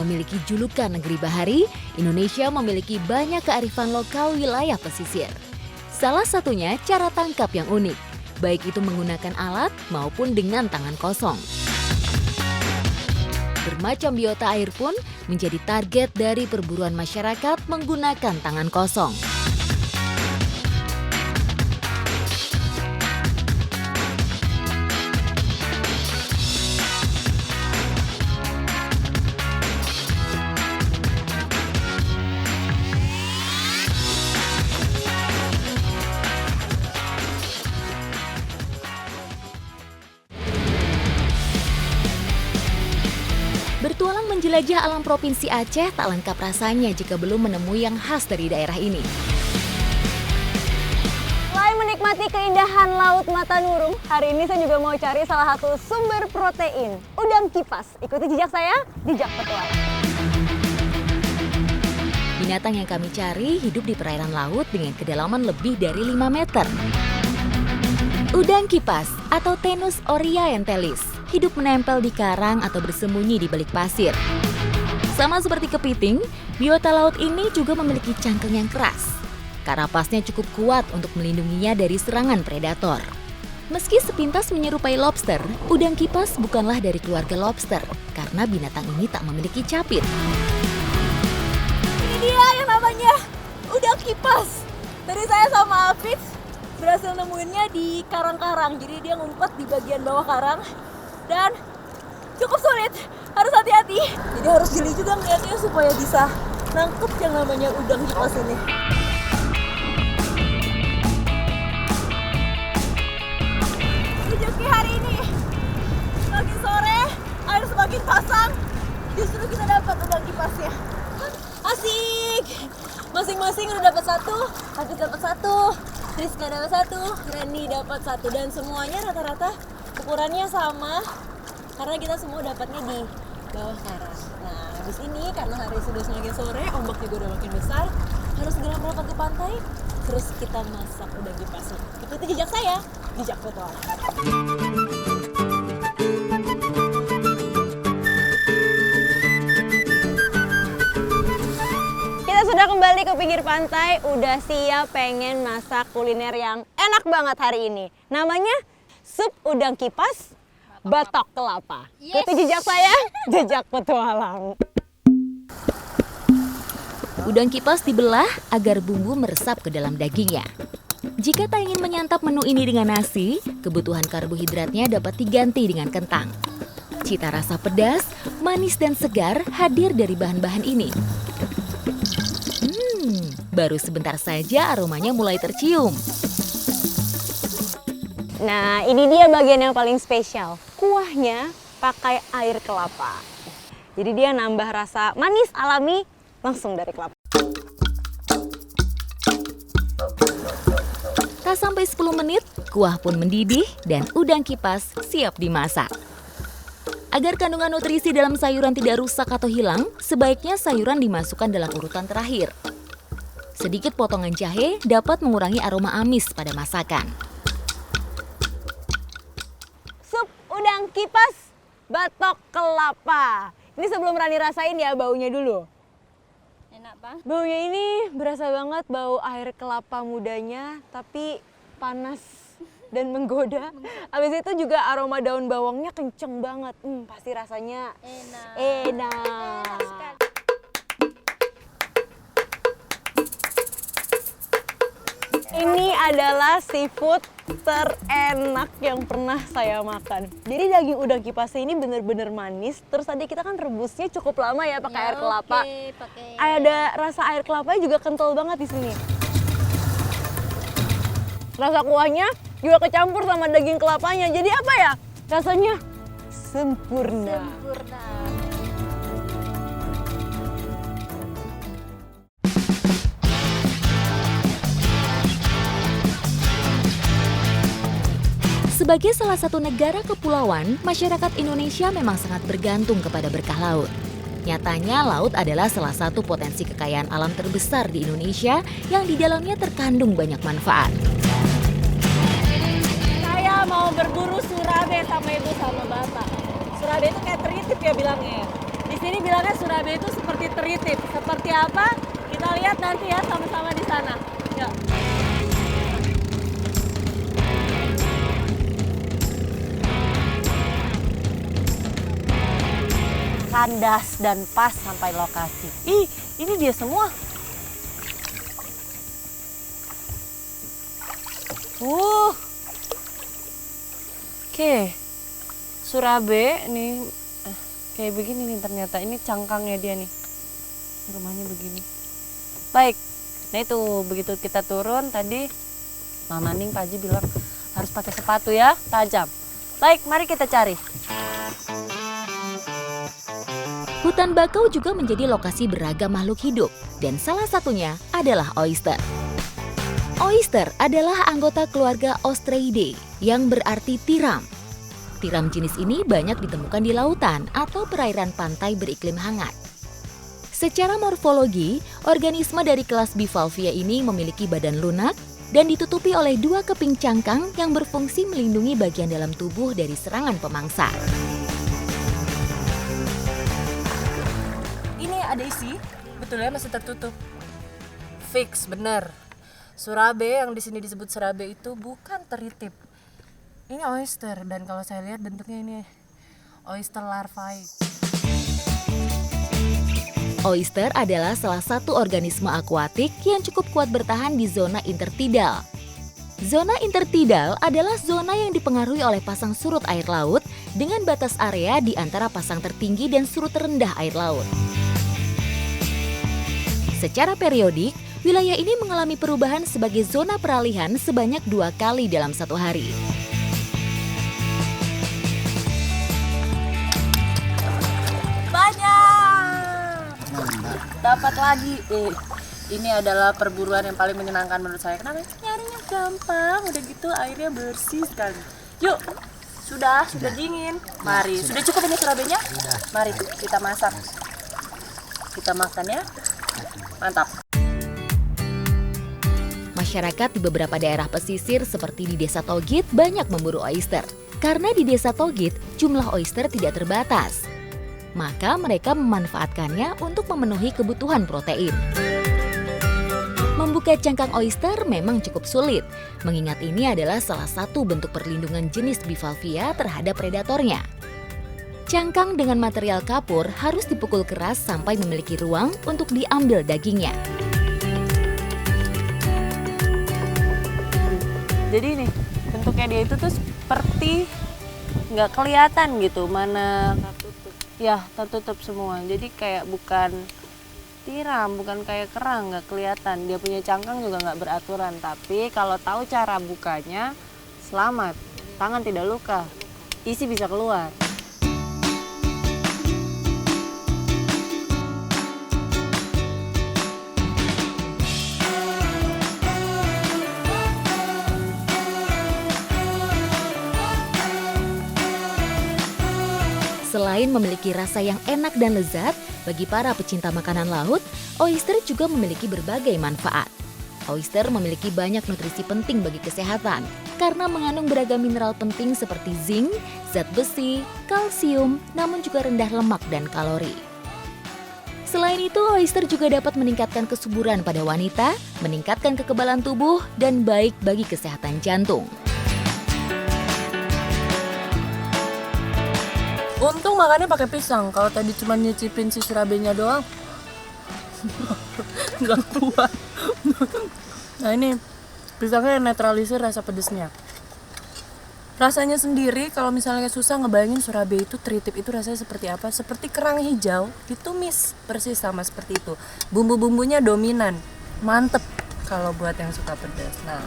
memiliki julukan negeri bahari, Indonesia memiliki banyak kearifan lokal wilayah pesisir. Salah satunya cara tangkap yang unik, baik itu menggunakan alat maupun dengan tangan kosong. Bermacam biota air pun menjadi target dari perburuan masyarakat menggunakan tangan kosong. Bertualang menjelajah alam Provinsi Aceh tak lengkap rasanya jika belum menemui yang khas dari daerah ini. Selain menikmati keindahan Laut Matanurung, hari ini saya juga mau cari salah satu sumber protein, udang kipas. Ikuti jejak saya, Jejak Petualang. Binatang yang kami cari hidup di perairan laut dengan kedalaman lebih dari 5 meter. Udang kipas atau Tenus orientalis hidup menempel di karang atau bersembunyi di balik pasir. Sama seperti kepiting, biota laut ini juga memiliki cangkang yang keras. Karapasnya cukup kuat untuk melindunginya dari serangan predator. Meski sepintas menyerupai lobster, udang kipas bukanlah dari keluarga lobster karena binatang ini tak memiliki capit. Ini dia yang namanya udang kipas. Tadi saya sama Afif berhasil nemuinnya di karang-karang. Jadi dia ngumpet di bagian bawah karang dan cukup sulit, harus hati-hati. Jadi harus jeli juga ngeliatnya supaya bisa nangkep yang namanya udang kipas ini. Rezeki hari ini, semakin sore, air semakin pasang, justru kita dapat udang kipasnya. Asik! Masing-masing udah dapat satu, Afif dapat satu, Rizka dapat satu, Randy dapat satu, dan semuanya rata-rata ukurannya sama karena kita semua dapatnya di bawah karang. Nah, habis ini karena hari sudah semakin sore, ombak juga udah makin besar, harus segera merapat ke pantai, terus kita masak udang kipasnya. Ikuti jejak saya, Jejak Petualang. Kita sudah kembali ke pinggir pantai, udah siap pengen masak kuliner yang enak banget hari ini. Namanya sup udang kipas batok kelapa. Ikuti jejak saya, Jejak Petualang. Udang kipas dibelah agar bumbu meresap ke dalam dagingnya. Jika tak ingin menyantap menu ini dengan nasi, kebutuhan karbohidratnya dapat diganti dengan kentang. Cita rasa pedas, manis dan segar hadir dari bahan-bahan ini. Baru sebentar saja aromanya mulai tercium. Nah, ini dia bagian yang paling spesial. Kuahnya pakai air kelapa. Jadi dia nambah rasa manis alami langsung dari kelapa. Tak sampai 10 menit, kuah pun mendidih dan udang kipas siap dimasak. Agar kandungan nutrisi dalam sayuran tidak rusak atau hilang, sebaiknya sayuran dimasukkan dalam urutan terakhir. Sedikit potongan jahe dapat mengurangi aroma amis pada masakan. Sup udang kipas batok kelapa. Ini sebelum Rani rasain ya baunya dulu. Enak banget. Baunya ini berasa banget bau air kelapa mudanya, tapi panas dan menggoda. Habis itu juga aroma daun bawangnya kenceng banget. Pasti rasanya enak. Ini adalah seafood terenak yang pernah saya makan. Jadi daging udang kipasnya ini bener-bener manis. Terus tadi kita kan rebusnya cukup lama ya pakai air kelapa. Ada rasa air kelapanya juga kental banget di sini. Rasa kuahnya juga kecampur sama daging kelapanya. Jadi apa ya? Rasanya sempurna. Sebagai salah satu negara kepulauan, masyarakat Indonesia memang sangat bergantung kepada berkah laut. Nyatanya, laut adalah salah satu potensi kekayaan alam terbesar di Indonesia yang di dalamnya terkandung banyak manfaat. Saya mau berburu surabe sama ibu sama bapak. Surabe itu kayak tritip ya bilangnya. Di sini bilangnya Surabaya itu seperti teritip. Seperti apa? Kita lihat nanti ya sama-sama di sana. Yuk. Kandas dan pas sampai lokasi. Ih, ini dia semua. Oke. Surabaya nih kayak begini nih ternyata. Ini cangkangnya dia nih. Rumahnya begini. Baik. Nah itu begitu kita turun tadi Mama Ning Pak Haji bilang harus pakai sepatu ya, tajam. Baik, mari kita cari. Hutan bakau juga menjadi lokasi beragam makhluk hidup, dan salah satunya adalah oyster. Oyster adalah anggota keluarga Ostreidae yang berarti tiram. Tiram jenis ini banyak ditemukan di lautan atau perairan pantai beriklim hangat. Secara morfologi, organisme dari kelas Bivalvia ini memiliki badan lunak dan ditutupi oleh 2 keping cangkang yang berfungsi melindungi bagian dalam tubuh dari serangan pemangsa. Ada isi, betul ya masih tertutup. Fix, bener. Surabaya yang di sini disebut Surabaya itu bukan teritip. Ini oyster dan kalau saya lihat bentuknya ini oyster larvae. Oyster adalah salah satu organisme akuatik yang cukup kuat bertahan di zona intertidal. Zona intertidal adalah zona yang dipengaruhi oleh pasang surut air laut dengan batas area di antara pasang tertinggi dan surut terendah air laut. Secara periodik, wilayah ini mengalami perubahan sebagai zona peralihan sebanyak 2 kali dalam 1 hari. Banyak! Dapat lagi. Ini adalah perburuan yang paling menyenangkan menurut saya. Kenapa? Nyarinya gampang, udah gitu airnya bersih sekali. Yuk, sudah dingin. Mari, sudah cukup ini Surabayanya? Mari kita masak. Kita makan ya. Mantap. Masyarakat di beberapa daerah pesisir seperti di Desa Togit banyak memburu oyster. Karena di Desa Togit jumlah oyster tidak terbatas. Maka mereka memanfaatkannya untuk memenuhi kebutuhan protein. Membuka cangkang oyster memang cukup sulit, mengingat ini adalah salah satu bentuk perlindungan jenis Bivalvia terhadap predatornya. Cangkang dengan material kapur harus dipukul keras sampai memiliki ruang untuk diambil dagingnya. Jadi nih, bentuknya dia itu tuh seperti nggak kelihatan gitu, mana tertutup. Ya, tertutup semua. Jadi kayak bukan tiram, bukan kayak kerang, nggak kelihatan. Dia punya cangkang juga nggak beraturan. Tapi kalau tahu cara bukanya, selamat. Tangan tidak luka, isi bisa keluar. Selain memiliki rasa yang enak dan lezat, bagi para pecinta makanan laut, oyster juga memiliki berbagai manfaat. Oyster memiliki banyak nutrisi penting bagi kesehatan karena mengandung beragam mineral penting seperti zinc, zat besi, kalsium, namun juga rendah lemak dan kalori. Selain itu, oyster juga dapat meningkatkan kesuburan pada wanita, meningkatkan kekebalan tubuh, dan baik bagi kesehatan jantung. Untung makannya pakai pisang. Kalau tadi cuma nyicipin si Surabayanya doang, nggak kuat. Nah ini pisangnya netralisir rasa pedesnya. Rasanya sendiri kalau misalnya susah ngebayangin Surabaya itu teritip itu rasanya seperti apa? Seperti kerang hijau ditumis persis sama seperti itu. Bumbu-bumbunya dominan, mantep kalau buat yang suka pedas. Nah